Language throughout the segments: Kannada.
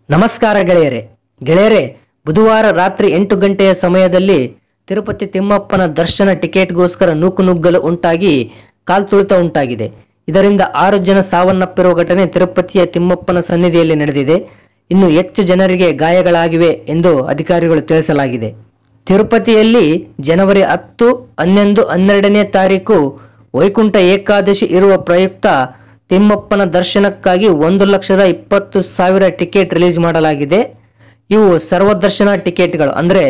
ನಮಸ್ಕಾರ ಗೆಳೆಯರೆ ಬುಧವಾರ ರಾತ್ರಿ 8 ಗಂಟೆಯ ಸಮಯದಲ್ಲಿ ತಿರುಪತಿ ತಿಮ್ಮಪ್ಪನ ದರ್ಶನ ಟಿಕೆಟ್ಗೋಸ್ಕರ ನೂಕುನುಗ್ಗಲು ಉಂಟಾಗಿ ಕಾಲ್ತುಳಿತ ಉಂಟಾಗಿದೆ. ಇದರಿಂದ 6 ಜನ ಸಾವನ್ನಪ್ಪಿರುವ ಘಟನೆ ತಿರುಪತಿಯ ತಿಮ್ಮಪ್ಪನ ಸನ್ನಿಧಿಯಲ್ಲಿ ನಡೆದಿದೆ. ಇನ್ನು ಹೆಚ್ಚು ಜನರಿಗೆ ಗಾಯಗಳಾಗಿವೆ ಎಂದು ಅಧಿಕಾರಿಗಳು ತಿಳಿಸಲಾಗಿದೆ. ತಿರುಪತಿಯಲ್ಲಿ ಜನವರಿ 10, 11, 12ನೇ ತಾರೀಕು ವೈಕುಂಠ ಏಕಾದಶಿ ಇರುವ ಪ್ರಯುಕ್ತ ತಿಮ್ಮಪ್ಪನ ದರ್ಶನಕ್ಕಾಗಿ 1,20,000 ಟಿಕೆಟ್ ರಿಲೀಸ್ ಮಾಡಲಾಗಿದೆ. ಇವು ಸರ್ವದರ್ಶನ ಟಿಕೆಟ್ಗಳು, ಅಂದರೆ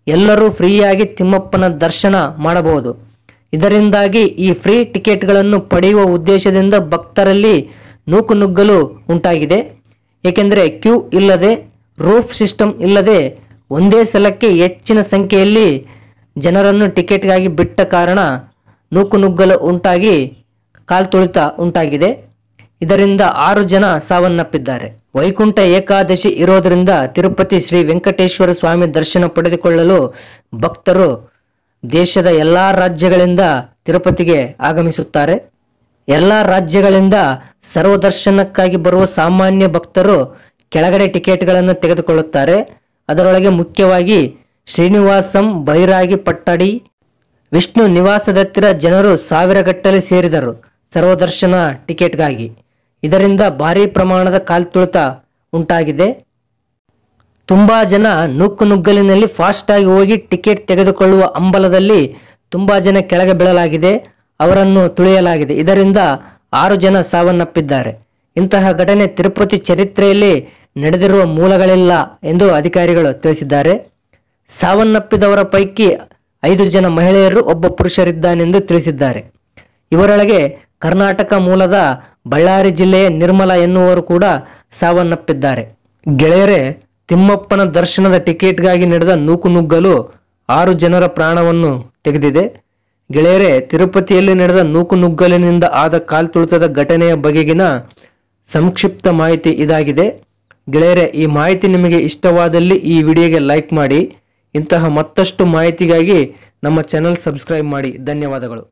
ಎಲ್ಲರೂ ಫ್ರೀಯಾಗಿ ತಿಮ್ಮಪ್ಪನ ದರ್ಶನ ಮಾಡಬಹುದು. ಇದರಿಂದಾಗಿ ಈ ಫ್ರೀ ಟಿಕೆಟ್ಗಳನ್ನು ಪಡೆಯುವ ಉದ್ದೇಶದಿಂದ ಭಕ್ತರಲ್ಲಿ ನೂಕುನುಗ್ಗಲು ಉಂಟಾಗಿದೆ. ಏಕೆಂದರೆ ಕ್ಯೂ ಇಲ್ಲದೆ, ರೂಫ್ ಸಿಸ್ಟಮ್ ಇಲ್ಲದೆ ಒಂದೇ ಸಲಕ್ಕೆ ಹೆಚ್ಚಿನ ಸಂಖ್ಯೆಯಲ್ಲಿ ಜನರನ್ನು ಟಿಕೆಟ್ಗಾಗಿ ಬಿಟ್ಟ ಕಾರಣ ನೂಕುನುಗ್ಗಲು ಉಂಟಾಗಿ ಕಾಲ್ತುಳಿತ ಉಂಟಾಗಿದೆ. ಇದರಿಂದ 6 ಜನ ಸಾವನ್ನಪ್ಪಿದ್ದಾರೆ. ವೈಕುಂಠ ಏಕಾದಶಿ ಇರೋದರಿಂದ ತಿರುಪತಿ ಶ್ರೀ ವೆಂಕಟೇಶ್ವರ ಸ್ವಾಮಿ ದರ್ಶನ ಪಡೆದುಕೊಳ್ಳಲು ಭಕ್ತರು ದೇಶದ ಎಲ್ಲಾ ರಾಜ್ಯಗಳಿಂದ ತಿರುಪತಿಗೆ ಆಗಮಿಸುತ್ತಾರೆ. ಎಲ್ಲಾ ರಾಜ್ಯಗಳಿಂದ ಸರ್ವದರ್ಶನಕ್ಕಾಗಿ ಬರುವ ಸಾಮಾನ್ಯ ಭಕ್ತರು ಕೆಳಗಡೆ ಟಿಕೆಟ್ಗಳನ್ನು ತೆಗೆದುಕೊಳ್ಳುತ್ತಾರೆ. ಅದರೊಳಗೆ ಮುಖ್ಯವಾಗಿ ಶ್ರೀನಿವಾಸಂ, ಬೈರಾಗಿ ಪಟ್ಟಡಿ, ವಿಷ್ಣು ನಿವಾಸದತ್ತಿರ ಜನರು ಸಾವಿರಗಟ್ಟಲೆ ಸೇರಿದರು ಸರ್ವದರ್ಶನ ಟಿಕೆಟ್ಗಾಗಿ. ಇದರಿಂದ ಭಾರೀ ಪ್ರಮಾಣದ ಕಾಲ್ತುಳಿತ ಉಂಟಾಗಿದೆ. ತುಂಬಾ ಜನ ನೂಕುನುಗ್ಗಲಿನಲ್ಲಿ ಫಾಸ್ಟ್ ಆಗಿ ಹೋಗಿ ಟಿಕೆಟ್ ತೆಗೆದುಕೊಳ್ಳುವ ಹಂಬಲದಲ್ಲಿ ತುಂಬಾ ಜನ ಕೆಳಗೆ ಬೀಳಲಾಗಿದೆ, ಅವರನ್ನು ತುಳಿಯಲಾಗಿದೆ. ಇದರಿಂದ 6 ಜನ ಸಾವನ್ನಪ್ಪಿದ್ದಾರೆ. ಇಂತಹ ಘಟನೆ ತಿರುಪತಿ ಚರಿತ್ರೆಯಲ್ಲಿ ನಡೆದಿರುವ ಮೂಲಗಳಿಲ್ಲ ಎಂದು ಅಧಿಕಾರಿಗಳು ತಿಳಿಸಿದ್ದಾರೆ. ಸಾವನ್ನಪ್ಪಿದವರ ಪೈಕಿ 5 ಜನ ಮಹಿಳೆಯರು, ಒಬ್ಬ ಪುರುಷರಿದ್ದಾನೆಂದು ತಿಳಿಸಿದ್ದಾರೆ. ಇವರೊಳಗೆ ಕರ್ನಾಟಕ ಮೂಲದ ಬಳ್ಳಾರಿ ಜಿಲ್ಲೆಯ ನಿರ್ಮಲಾ ಎನ್ನುವರು ಕೂಡ ಸಾವನ್ನಪ್ಪಿದ್ದಾರೆ. ಗೆಳೆಯರೆ, ತಿಮ್ಮಪ್ಪನ ದರ್ಶನದ ಟಿಕೆಟ್ಗಾಗಿ ನಡೆದ ನೂಕುನುಗ್ಗಲು 6 ಜನರ ಪ್ರಾಣವನ್ನು ತೆಗೆದಿದೆ. ಗೆಳೆಯರೆ, ತಿರುಪತಿಯಲ್ಲಿ ನಡೆದ ನೂಕುನುಗ್ಗಲಿನಿಂದ ಆದ ಕಾಲ್ತುಳಿತದ ಘಟನೆಯ ಬಗೆಗಿನ ಸಂಕ್ಷಿಪ್ತ ಮಾಹಿತಿ ಇದಾಗಿದೆ. ಗೆಳೆಯರೆ, ಈ ಮಾಹಿತಿ ನಿಮಗೆ ಇಷ್ಟವಾದಲ್ಲಿ ಈ ವಿಡಿಯೋಗೆ ಲೈಕ್ ಮಾಡಿ. ಇಂತಹ ಮತ್ತಷ್ಟು ಮಾಹಿತಿಗಾಗಿ ನಮ್ಮ ಚಾನೆಲ್ ಸಬ್ಸ್ಕ್ರೈಬ್ ಮಾಡಿ. ಧನ್ಯವಾದಗಳು.